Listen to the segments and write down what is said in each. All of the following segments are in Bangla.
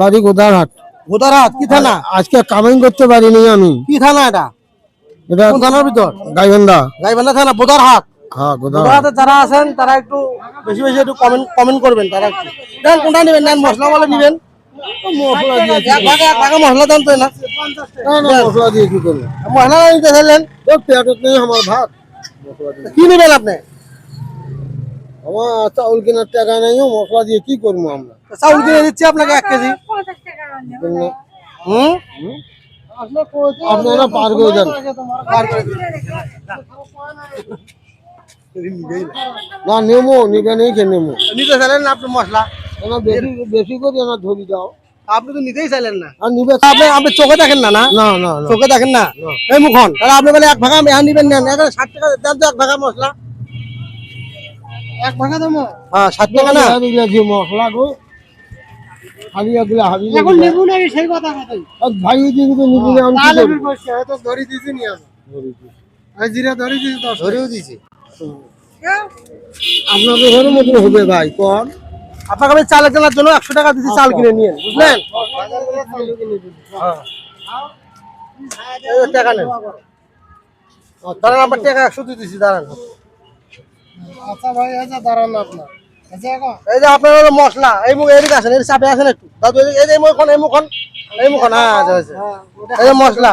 বাড়ি গোদারহাট। গোদারহাট কি থানা? আজকে কামাই করতে পারিনি আমি। কি থানা এটা? এটা কোন থানার ভিতর? গাইবান্ধা। গাইবান্ধা থানা, গোদারহাট। হ্যাঁ, গোদারহাট। গোদারহাটে যারা আছেন তারা একটু বেশি বেশি একটু কমেন্ট করবেন। তারা একটু দেন কোনটা নেবেন, নেন মশলা বলে নেবেন। মশলা দিয়ে এক ভাগা মশলা দাম তো না। মশলা দিয়ে কি করবো? মশলা নিতে চাইলেন, পেটত নেই আমার ভাত। কি নেবেন আপনি? আমার চাউল কেনার টাকা নেই, মশলা দিয়ে কি করবো আমরা? চাউল কিনে দিচ্ছি আপনাকে 1 কেজি। হুম, আপনারা পার করে দেন। না নেমো নিবে নেই কে নেমো নিতে চাইলেন না আপনি মশলা? বেশি বেশি করে না ধরি দাও। আপনি তো নিতেই চাইলেন না। আর নিবে আপনি আপনি চোখে দেখেন না? না না না না। চোখে দেখেন না এই মুখন। তাহলে আপনি বলে 1 ভাগা নিবেন, নেন। এখানে 60 টাকা দেন তো 1 ভাগা মশলা। 1 ভাগা দাম? হ্যাঁ 60 টাকা না। যে মশলা গো খালি এগুলা হাবি এখন নেবো না সেই কথা কথাই। ভাই দিন তো নিবি না আমি কি তাহলে করব? তো ধরি দিছি নি আমি। আমি জিরা ধরি দিছি, 10 ধরেও দিছি। আপনাদের ঘরের মতো হবে ভাই কোন? আপনাকে আমি চাল কেনার জন্য 100 টাকা দিছি, চাল কিনে নিয়েন, বুঝলেন? এই টাকা নেন। দাঁড়ান, আমার টাকা 100 দিয়ে দিছি, দাঁড়ান। আচ্ছা ভাই আচ্ছা দাঁড়ান আপনার। এই যে আপনার হলো মশলা, এই মুখ এদিকে আসেন, এই চাপে আসেন একটু দাদু, এই যে এই মুখন হ্যাঁ আচ্ছা আচ্ছা। এই যে মশলা,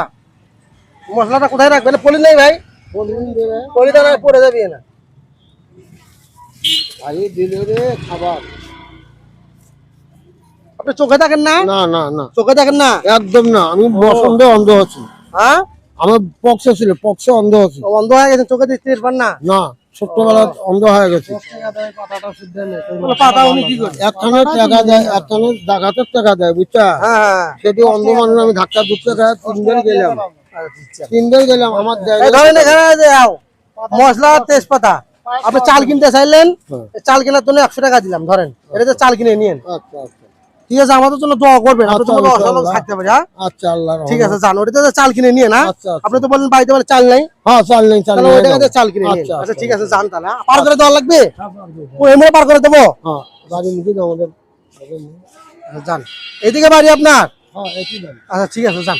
মশলাটা কোথায় রাখবেন? পলি নেই ভাই, পলিটা না পড়ে যাবে না। আরে দিলে রে খাবার। আপনি চোখে দেখেন না? না না না চোখে দেখেন না একদম না, আমি বসন্তে অন্ধ আছি। হ্যাঁ, আমার পক্সে ছিল, পক্সে অন্ধ আছি। অন্ধ হয়ে গেছে, চোখে দেখতে পারেন না? না ছোট্টবেলা অন্ধ হয়ে গেছে। পাতা উনি কি করে? একখানে টাকা দেয়, একখানে ডাকাতের টাকা দেয় বুঝছা। হ্যাঁ হ্যাঁ, সেটি অন্ধ মানুষ, আমি ধাক্কা ধুকতে খায় 3 বার গেলাম, 3 বার গেলাম আমার দেয়। এই ধরেন এখানে যে মশলা, তেজপাতা, আপনি চাল কিনতে চাইলেন, চাল কেনার জন্য 100 টাকা দিলাম, ধরেন এটা চাল কিনে নিয়েন। আচ্ছা আচ্ছা ঠিক আছে, আমাদের জন্য দোয়া করবেন, আপনি তো কোনো অসুবিধা থাকতে পারে। হ্যাঁ আচ্ছা আল্লাহ ঠিক আছে, জান ওটা চাল কিনে নিয়ে না। আচ্ছা, আচ্ছা। আপনি তো বললেন বাড়িতে বলে চাল নাই। হ্যাঁ চাল নেই, চাল তাহলে নেই। ওই টাকাতে চাল কিনে নিন। আচ্ছা, আচ্ছা আচ্ছা। ঠিক আছে, জান তাহলে পার করে দেওয়া লাগবে। ও এমনি পার করে দেবো। হ্যাঁ বাড়ি মুখে আমাদের। আচ্ছা, যান, এদিকে বাড়ি আপনার? হ্যাঁ একই দাম। আচ্ছা ঠিক আছে, যান।